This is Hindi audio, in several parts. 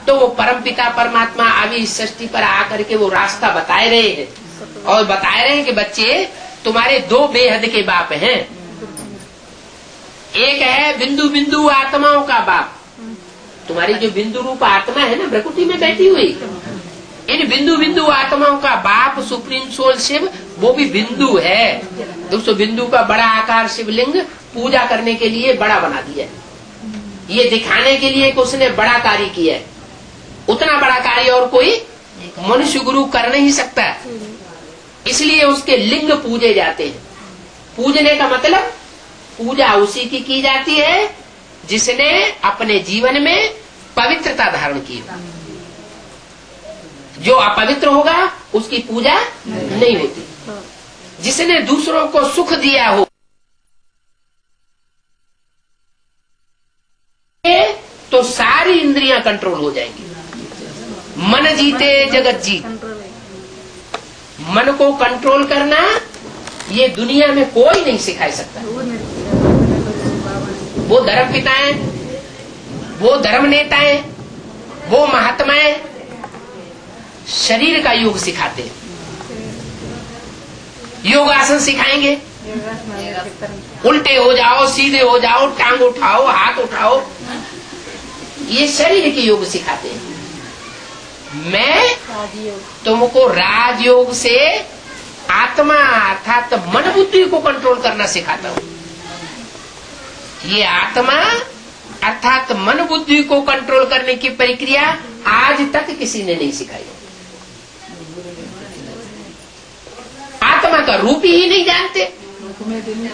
तो वो परमपिता परमात्मा अभी इस सृष्टि पर आकर के वो रास्ता बताए रहे हैं और बताए रहे हैं कि बच्चे तुम्हारे दो बेहद के बाप हैं। एक है बिंदु बिंदु आत्माओं का बाप, तुम्हारी जो बिंदु रूप आत्मा है ना प्रकृति में बैठी हुई, इन बिंदु बिंदु आत्माओं का बाप सुप्रीम सोल शिव, वो भी बिंदु है। दोस्तों बिंदु का बड़ा आकार शिवलिंग पूजा करने के लिए बड़ा बना दिया है, ये दिखाने के लिए कि उसने बड़ा कार्य किया है। उतना बड़ा कार्य और कोई मनुष्य गुरु कर नहीं सकता, इसलिए उसके लिंग पूजे जाते हैं। पूजने का मतलब पूजा उसी की जाती है जिसने अपने जीवन में पवित्रता धारण की हो। जो अपवित्र होगा उसकी पूजा नहीं होती। जिसने दूसरों को सुख दिया हो तो सारी इंद्रियां कंट्रोल हो जाएंगी। मन जीते जगत जीत। मन को कंट्रोल करना ये दुनिया में कोई नहीं सिखा सकता। वो धर्म पिताएं, वो धर्म नेताएं, वो महात्माएं शरीर का योग सिखाते हैं। योगासन सिखाएंगे, उल्टे हो जाओ, सीधे हो जाओ, टांग उठाओ, हाथ उठाओ, ये शरीर के योग सिखाते हैं। मैं तुमको राजयोग से आत्मा अर्थात मन बुद्धि को कंट्रोल करना सिखाता हूं। ये आत्मा अर्थात मन बुद्धि को कंट्रोल करने की प्रक्रिया आज तक किसी ने नहीं सिखाई। आत्मा का रूप ही नहीं जानते।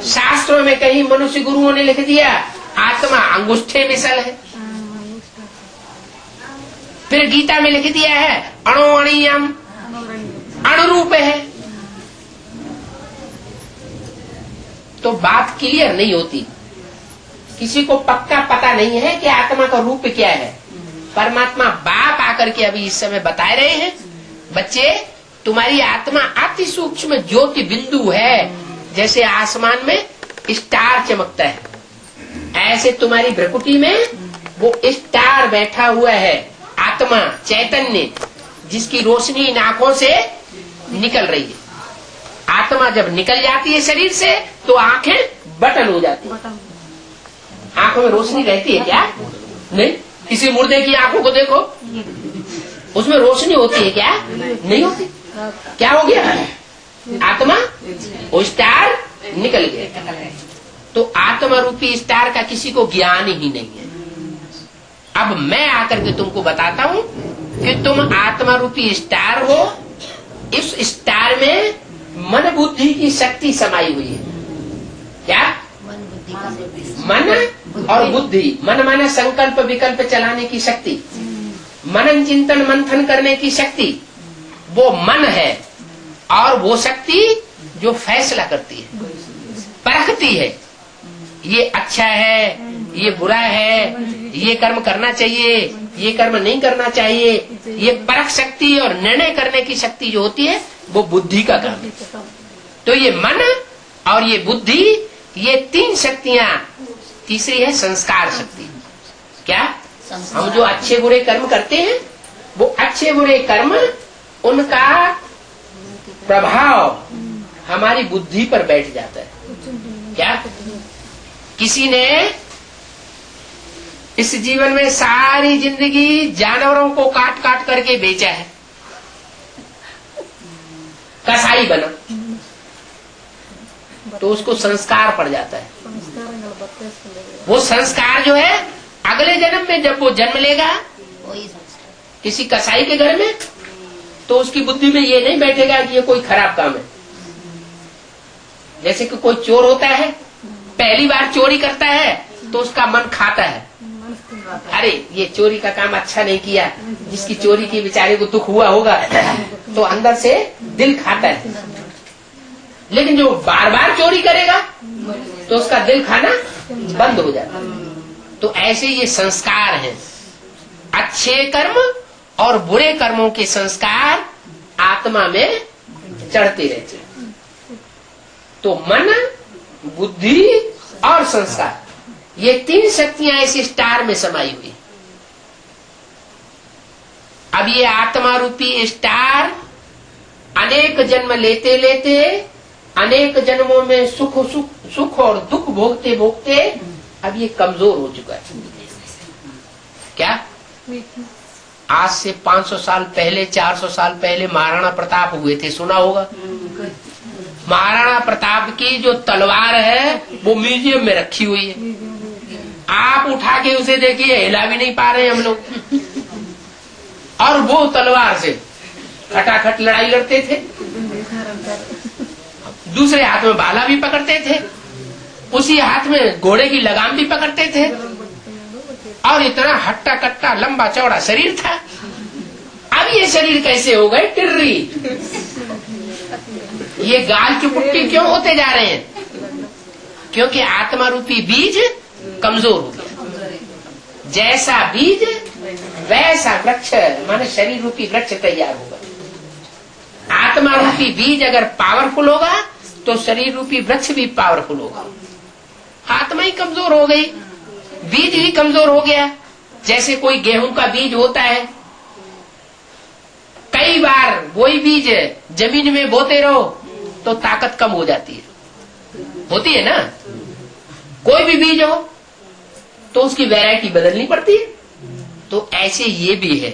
शास्त्रों में कहीं मनुष्य गुरुओं ने लिख दिया आत्मा अंगुष्ठे मिसल है, फिर गीता में लिख दिया है अणोअणीयम, अणुरूप है। तो बात क्लियर नहीं होती, किसी को पक्का पता नहीं है कि आत्मा का रूप क्या है। परमात्मा बाप आकर के अभी इस समय बताए रहे हैं, बच्चे तुम्हारी आत्मा अति सूक्ष्म ज्योति बिंदु है। जैसे आसमान में स्टार चमकता है, ऐसे तुम्हारी भ्रकुटी में वो स्टार बैठा हुआ है, आत्मा चैतन्य, जिसकी रोशनी इन आंखों से निकल रही है। आत्मा जब निकल जाती है शरीर से तो आंखें बटन हो जाती है। आंखों में रोशनी रहती है क्या? नहीं। किसी मुर्दे की आंखों को देखो, उसमें रोशनी होती है क्या? नहीं होती। क्या हो गया? आत्मा वो स्टार निकल गया। तो आत्मा रूपी स्टार का किसी को ज्ञान ही नहीं है। अब मैं आकर के तुमको बताता हूँ कि तुम आत्मा रूपी स्टार हो। इस स्टार में मन बुद्धि की शक्ति समाई हुई है। क्या? मन और बुद्धि। मन माने संकल्प विकल्प चलाने की शक्ति, मनन चिंतन मंथन करने की शक्ति, वो मन है। और वो शक्ति जो फैसला करती है, परखती है, ये अच्छा है, ये बुरा है, ये कर्म करना चाहिए, ये कर्म नहीं करना चाहिए। ये परख शक्ति और निर्णय करने की शक्ति जो होती है वो बुद्धि का काम है। तो ये मन और ये बुद्धि, ये तीन शक्तियां। तीसरी है संस्कार शक्ति। क्या? हम जो अच्छे बुरे कर्म करते हैं, वो अच्छे बुरे कर्म, उनका प्रभाव हमारी बुद्धि पर बैठ जाता है। क्या? किसी ने इस जीवन में सारी जिंदगी जानवरों को काट काट करके बेचा है, कसाई बना, तो उसको संस्कार पड़ जाता है। वो संस्कार जो है अगले जन्म में जब वो जन्म लेगा किसी कसाई के घर में, तो उसकी बुद्धि में ये नहीं बैठेगा कि ये कोई खराब काम है। जैसे कि कोई चोर होता है, पहली बार चोरी करता है तो उसका मन खाता है, अरे ये चोरी का काम अच्छा नहीं किया, जिसकी चोरी की बेचारे को दुख हुआ होगा, तो अंदर से दिल खाता है। लेकिन जो बार बार चोरी करेगा तो उसका दिल खाना बंद हो जाता है। तो ऐसे ये संस्कार हैं, अच्छे कर्म और बुरे कर्मों के संस्कार आत्मा में चढ़ते रहते हैं। तो मन, बुद्धि और संस्कार, ये तीन शक्तियां इस स्टार में समाई हुई। अब ये आत्मा रूपी स्टार अनेक जन्म लेते लेते, अनेक जन्मों में सुख और दुख भोगते भोगते अब ये कमजोर हो चुका है। क्या? आज से 500 साल पहले, 400 साल पहले महाराणा प्रताप हुए थे, सुना होगा। महाराणा प्रताप की जो तलवार है वो म्यूजियम में रखी हुई है। आप उठा के उसे देखिए, हिला भी नहीं पा रहे हम लोग। और वो तलवार से खटाखट लड़ाई लड़ते थे, दूसरे हाथ में भाला भी पकड़ते थे, उसी हाथ में घोड़े की लगाम भी पकड़ते थे, और इतना हट्टा कट्टा लंबा चौड़ा शरीर था। अब ये शरीर कैसे हो गए टिर्री? ये गाल चुपुट्टी क्यों होते जा रहे हैं? क्योंकि आत्मा रूपी बीज कमजोर हो गया। जैसा बीज वैसा वृक्ष, माने शरीर रूपी वृक्ष तैयार होगा। आत्मा रूपी बीज अगर पावरफुल होगा तो शरीर रूपी वृक्ष भी पावरफुल होगा। आत्मा ही कमजोर हो गई, बीज ही कमजोर हो गया। जैसे कोई गेहूं का बीज होता है, कई बार वही बीज जमीन में बोते रहो तो ताकत कम हो जाती है, होती है ना। कोई भी बीज हो तो उसकी वैरायटी बदलनी पड़ती है। तो ऐसे ये भी है।